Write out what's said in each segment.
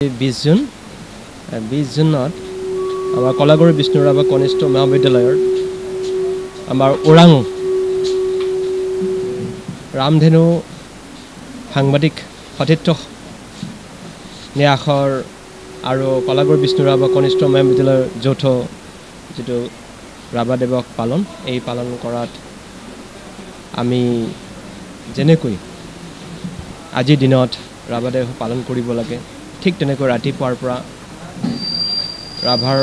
20 জুনত আমাৰ কলাগুৰু বিষ্ণুৰাভা কনিষ্ঠ মহাবিদ্যালয়ৰ আমাৰ ওৰাং ৰামধেনু সাংবাদিক সতীৰ্থ ন্যাসৰ আৰু কলাগুৰু বিষ্ণুৰাভা কনিষ্ঠ মহাবিদ্যালয়ৰ যৌথ যেটো ৰাভা দিৱস পালন কৰাত আমি যেনেকৈ আজিৰ দিনত ৰাভা দিৱস পালন কৰিব লাগে ঠিক তেনেকৈ ৰাতিপুৱাৰ পৰা ৰাভাৰ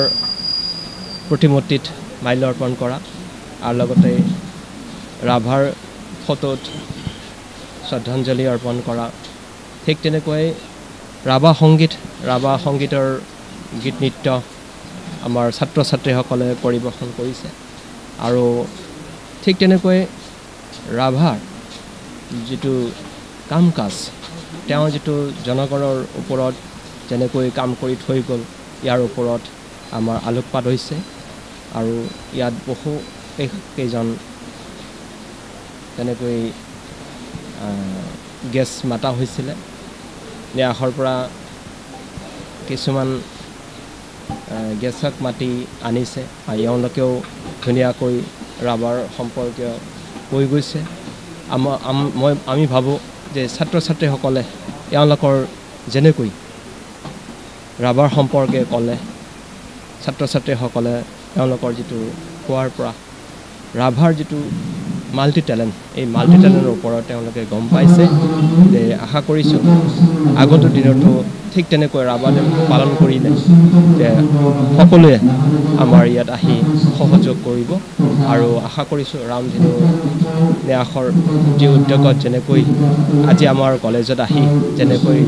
প্ৰতিমূৰ্তিত মাল্যাৰ্পণ কৰা আৰু লগতে ৰাভাৰ ফটোত শ্ৰদ্ধাঞ্জলি অৰ্পণ কৰা ঠিক তেনেকৈ ৰাভা সংগীতৰ গীত নৃত্য আমাৰ ছাত্ৰ ছাত্ৰীসকলে পৰিৱেশন কৰিছে আৰু ঠিক তেনেকৈ ৰাভাৰ যেটো কাম কাজ তেওঁ যেটো জনগণৰ ওপৰত যেনেকৈ কাম কৰি থৈ গ'ল ইয়াৰ ওপৰত আমাৰ আলোকপাত হৈছে আৰু ইয়াত বহু কেইজন তেনেকৈ গেছ মাতা হৈছিল ন্যাসৰ পৰা কিছুমান গেছক মাতি আনিছে আৰু এওঁলোকেও ধুনীয়াকৈ ৰাভাৰ সম্পৰ্কীয় কৈ গৈছে আমি ভাবোঁ যে ছাত্ৰ ছাত্ৰীসকলে এওঁলোকৰ যেনেকৈ ৰাভাৰ সম্পৰ্কে ক'লে ছাত্ৰ ছাত্ৰীসকলে এওঁলোকৰ যেটো কোৱাৰ পৰা ৰাভাৰ যেটো মাল্টি টেলেণ্ট এই মাল্টি টেলেণ্টৰ ওপৰত তেওঁলোকে গম পাইছে যে আশা কৰিছোঁ আগন্তুক দিনতো ঠিক তেনেকৈ ৰাভা পালন কৰিলে যে সকলোৱে আমাৰ ইয়াত আহি সহযোগ কৰিব আৰু আশা কৰিছোঁ ৰামধেনু ন্যাসৰ যি উদ্যোগত যেনেকৈ আজি আমাৰ কলেজত আহি যেনেকৈ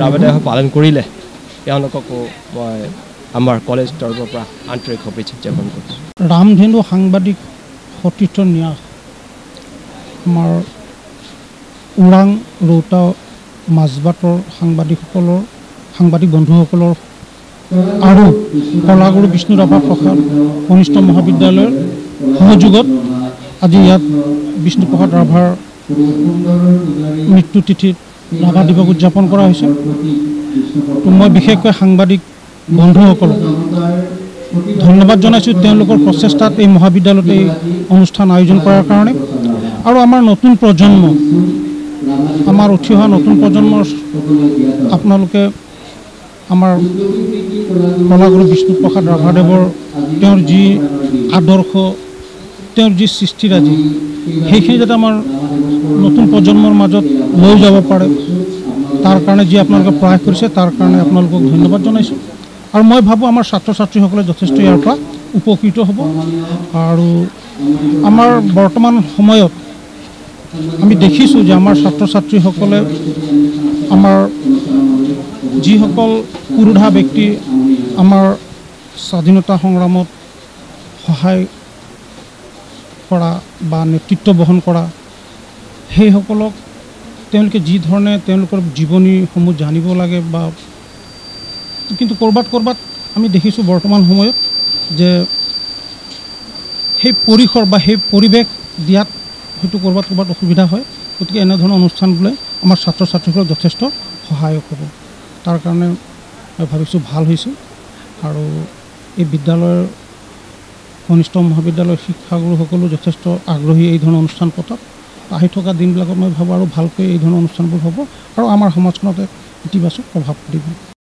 ৰাভা দিৱস পালন কৰিলে তেওঁলোককো মই আমাৰ কলেজ তৰফৰ পৰা আন্তৰিক শুভেচ্ছা জ্ঞাপন কৰিছোঁ। ৰামধেনু সাংবাদিক সতীৰ্থ ন্যাস আমাৰ ওৰাং ৰৌতা মাজবাটৰ সাংবাদিক বন্ধুসকলৰ আৰু কলাগুৰু বিষ্ণুৰাভা প্ৰসাদ কনিষ্ঠ মহাবিদ্যালয়ৰ সহযোগত আজি ইয়াত বিষ্ণুপ্ৰসাদ ৰাভাৰ মৃত্যু তিথিত ৰাভা দিৱস উদযাপন কৰা হৈছে। মই বিশেষকৈ সাংবাদিক বন্ধুসকলক ধন্যবাদ জনাইছোঁ তেওঁলোকৰ প্ৰচেষ্টাত এই মহাবিদ্যালয়ত এই অনুষ্ঠান আয়োজন কৰাৰ কাৰণে আৰু আমাৰ নতুন প্ৰজন্ম আমাৰ উঠি অহা নতুন প্ৰজন্মৰ আপোনালোকে আমাৰ কলাগুৰু বিষ্ণুপ্ৰসাদ ৰাভাদেৱৰ তেওঁৰ যি আদৰ্শ তেওঁৰ যি সৃষ্টিৰাজি সেইখিনি যাতে আমাৰ নতুন প্ৰজন্মৰ মাজত লৈ যাব পাৰে তাৰ কাৰণে যি আপোনালোকে প্ৰয়াস কৰিছে তাৰ কাৰণে আপোনালোকক ধন্যবাদ জনাইছোঁ আৰু মই ভাবোঁ আমাৰ ছাত্ৰ ছাত্ৰীসকলে যথেষ্ট ইয়াৰ পৰা উপকৃত হ'ব আৰু আমাৰ বৰ্তমান সময়ত আমি দেখিছোঁ যে আমাৰ ছাত্ৰ ছাত্ৰীসকলে আমাৰ যিসকল পুৰোধা ব্যক্তি আমাৰ স্বাধীনতা সংগ্ৰামত সহায় কৰা বা নেতৃত্ব বহন কৰা সেইসকলক তেওঁলোকে যি ধৰণে তেওঁলোকৰ জীৱনীসমূহ জানিব লাগে বা কিন্তু ক'ৰবাত আমি দেখিছোঁ বৰ্তমান সময়ত যে সেই পৰিসৰ বা সেই পৰিৱেশ দিয়াত হয়তো ক'ৰবাত অসুবিধা হয় গতিকে এনেধৰণৰ অনুষ্ঠানবোৰে আমাৰ ছাত্ৰ ছাত্ৰীসকলক যথেষ্ট সহায়ক হ'ব তাৰ কাৰণে মই ভাবিছোঁ ভাল হৈছে আৰু এই বিদ্যালয়ৰ কনিষ্ঠ মহাবিদ্যালয়ৰ শিক্ষাগুৰুসকলো যথেষ্ট আগ্ৰহী এই ধৰণৰ অনুষ্ঠান পতাত আহি থকা দিনবিলাকত মই ভাবোঁ আৰু ভালকৈ এই ধৰণৰ অনুষ্ঠানবোৰ হ'ব আৰু আমাৰ সমাজখনত এক ইতিবাচক প্ৰভাৱ পৰিব।